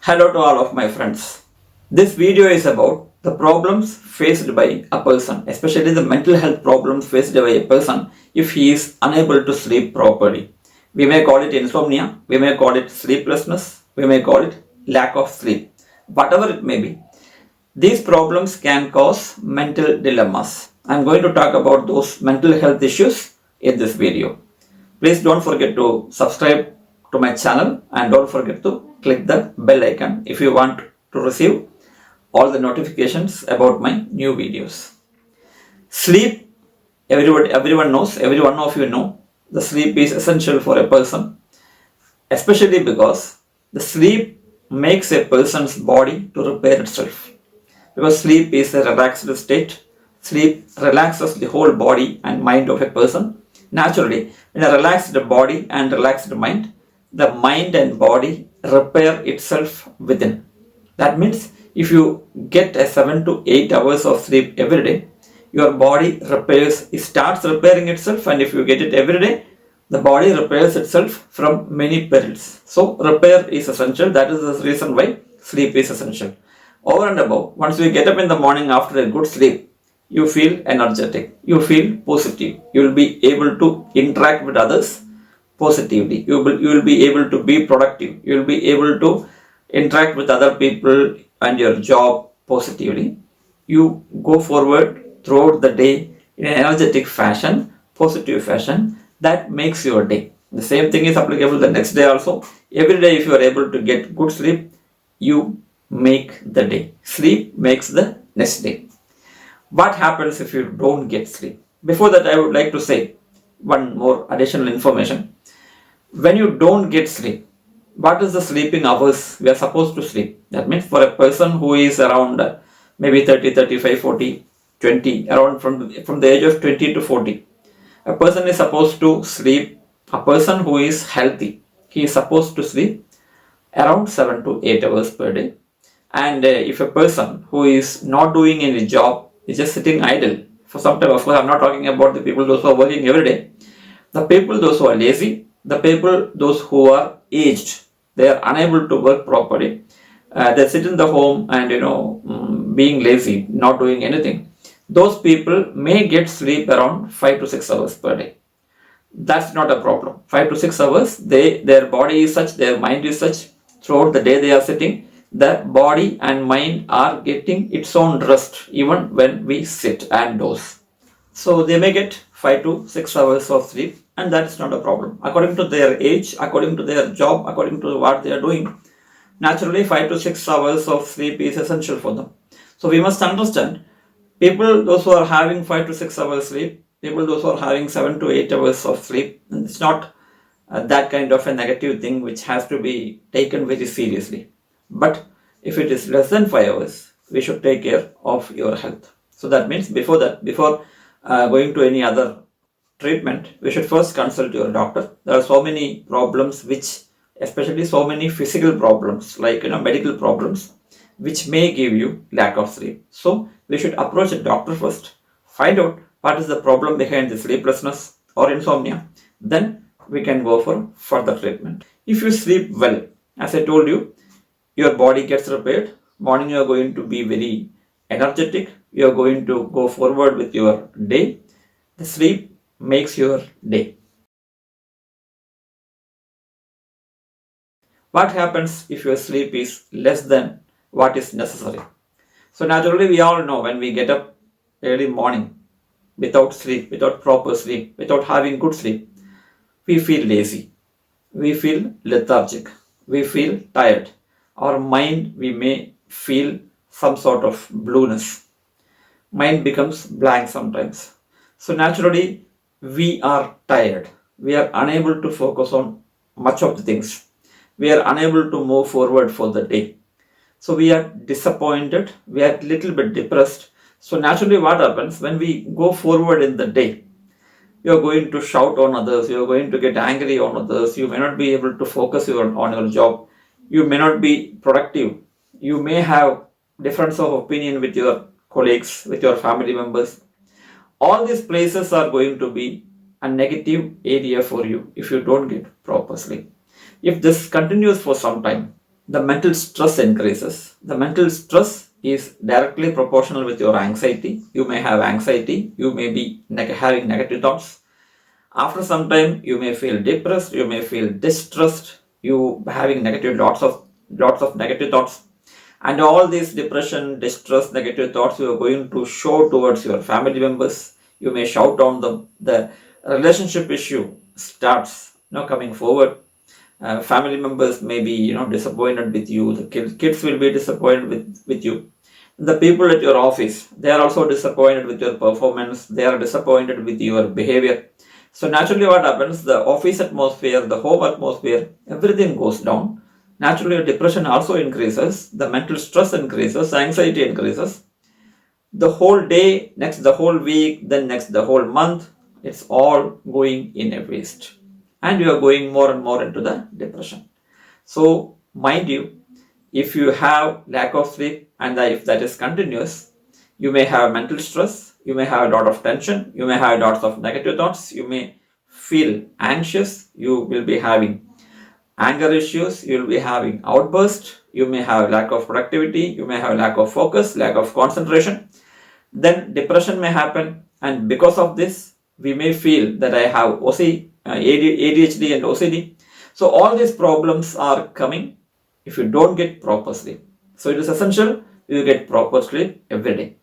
Hello to all of my friends. This video is about the problems faced by a person, especially the mental health problems faced by a person if he is unable to sleep properly. We may call it insomnia, we may call it sleeplessness, we may call it lack of sleep, whatever it may be. These problems can cause mental dilemmas. I am going to talk about those mental health issues in this video. Please don't forget to subscribe to my channel and don't forget to click the bell icon if you want to receive all the notifications about my new videos. Sleep, everyone knows, every one of you know, the sleep is essential for a person, especially because the sleep makes a person's body to repair itself. Because sleep is a relaxed state, sleep relaxes the whole body and mind of a person. Naturally, in a relaxed body and relaxed mind, the mind and body repair itself within. That means if you get a 7 to 8 hours of sleep every day, your body it starts repairing itself, and if you get it every day, the body repairs itself from many perils. So repair is essential. That is the reason why sleep is essential. Over and above, once you get up in the morning after a good sleep, you feel energetic, you feel positive, you will be able to interact with others positively, you will be able to be productive, you will be able to interact with other people and your job positively. You go forward throughout the day in an energetic fashion, positive fashion, that makes your day. The same thing is applicable the next day also. Every day if you are able to get good sleep, you make the day. Sleep makes the next day. What happens if you don't get sleep? Before that, I would like to say one more additional information. When you don't get sleep, what is the sleeping hours we are supposed to sleep? That means for a person who is around maybe 30, 35, 40, 20, around from the age of 20 to 40, a person is supposed to sleep, a person who is healthy, he is supposed to sleep around 7 to 8 hours per day. And if a person who is not doing any job is just sitting idle for some time, of course I'm not talking about the people those who are working every day, the people those who are lazy, the people those who are aged, they are unable to work properly, they sit in the home and being lazy, not doing anything, those people may get sleep around 5 to 6 hours per day. That's not a problem. 5 to 6 hours, their body is such, their mind is such, throughout the day they are sitting, the body and mind are getting its own rest even when we sit and doze. So they may get 5 to 6 hours of sleep, and that is not a problem. According to their age, according to their job, according to what they are doing, naturally 5 to 6 hours of sleep is essential for them. So we must understand, people those who are having 5 to 6 hours sleep, people those who are having 7 to 8 hours of sleep, it's not that kind of a negative thing which has to be taken very seriously. But if it is less than 5 hours, we should take care of your health. So that means before going to any other treatment, we should first consult your doctor. There are so many problems especially so many physical problems like medical problems, which may give you lack of sleep. So we should approach a doctor first, find out what is the problem behind the sleeplessness or insomnia. Then we can go for further treatment. If you sleep well, as I told you, your body gets repaired. Morning you are going to be very energetic. You are going to go forward with your day. The sleep makes your day. What happens if your sleep is less than what is necessary? So naturally we all know, when we get up early morning without sleep, without proper sleep, without having good sleep, we feel lazy, we feel lethargic, we feel tired. Our mind, we may feel some sort of blueness. Mind becomes blank sometimes. So naturally, we are tired. We are unable to focus on much of the things. We are unable to move forward for the day. So we are disappointed. We are a little bit depressed. So naturally, what happens when we go forward in the day? You are going to shout on others. You are going to get angry on others. You may not be able to focus on your job. You may not be productive. You may have difference of opinion with your colleagues, with your family members. All these places are going to be a negative area for you if you don't get proper sleep. If this continues for some time, the mental stress increases. The mental stress is directly proportional with your anxiety. You may have anxiety, you may be having negative thoughts. After some time, you may feel depressed, you may feel distressed, you having negative lots of negative thoughts. And all these depression, distress, negative thoughts you are going to show towards your family members. You may shout on the relationship issue starts coming forward. Family members may be disappointed with you. The kids will be disappointed with you. The people at your office, they are also disappointed with your performance. They are disappointed with your behavior. So naturally what happens, the office atmosphere, the home atmosphere, everything goes down. Naturally depression also increases, the mental stress increases, anxiety increases. The whole day, next the whole week, then next the whole month, it's all going in a waste. And you are going more and more into the depression. So mind you, if you have lack of sleep and if that is continuous, you may have mental stress, you may have a lot of tension, you may have lots of negative thoughts, you may feel anxious, you will be having anger issues, you will be having outbursts, you may have lack of productivity, you may have lack of focus, lack of concentration. Then depression may happen, and because of this, we may feel that I have ADHD and OCD. So all these problems are coming if you don't get proper sleep. So it is essential you get proper sleep every day.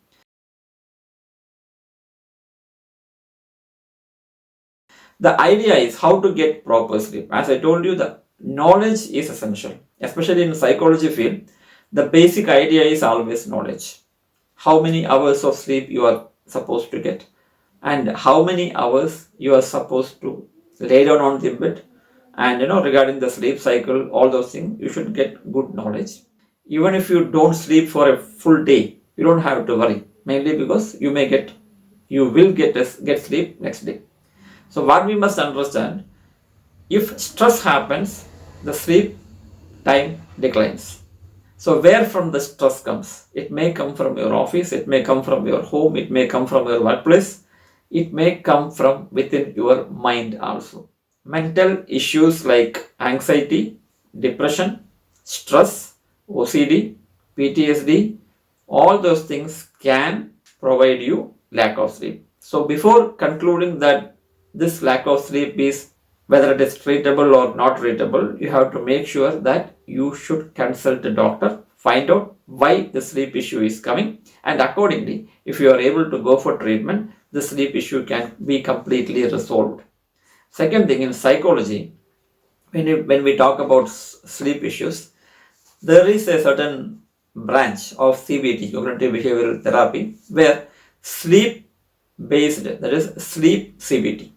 The idea is how to get proper sleep. As I told you, the knowledge is essential, especially in psychology field. The basic idea is always knowledge. How many hours of sleep you are supposed to get, and how many hours you are supposed to lay down on the bed, and regarding the sleep cycle, all those things, you should get good knowledge. Even if you don't sleep for a full day, you don't have to worry, mainly because you will get sleep next day. So what we must understand, if stress happens, the sleep time declines. So where from the stress comes? It may come from your office, it may come from your home, it may come from your workplace, it may come from within your mind also. Mental issues like anxiety, depression, stress, OCD, PTSD, all those things can provide you lack of sleep. So before concluding that this lack of sleep is whether it is treatable or not treatable, you have to make sure that you should consult a doctor, find out why the sleep issue is coming, and accordingly, if you are able to go for treatment, the sleep issue can be completely resolved. Second thing, in psychology, when we talk about sleep issues, there is a certain branch of CBT, cognitive behavioral therapy, where sleep based, that is sleep CBT,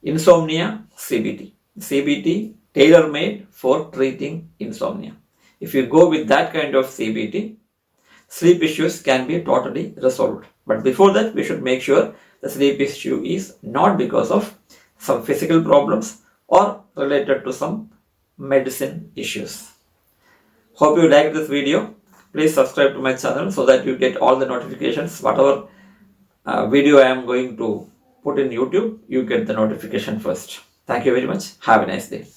insomnia CBT tailor made for treating insomnia. If you go with that kind of CBT, sleep issues can be totally resolved. But before that, we should make sure the sleep issue is not because of some physical problems or related to some medicine issues. Hope you liked this video. Please subscribe to my channel so that you get all the notifications. Whatever video I am going to put in YouTube, you get the notification first. Thank you very much. Have a nice day.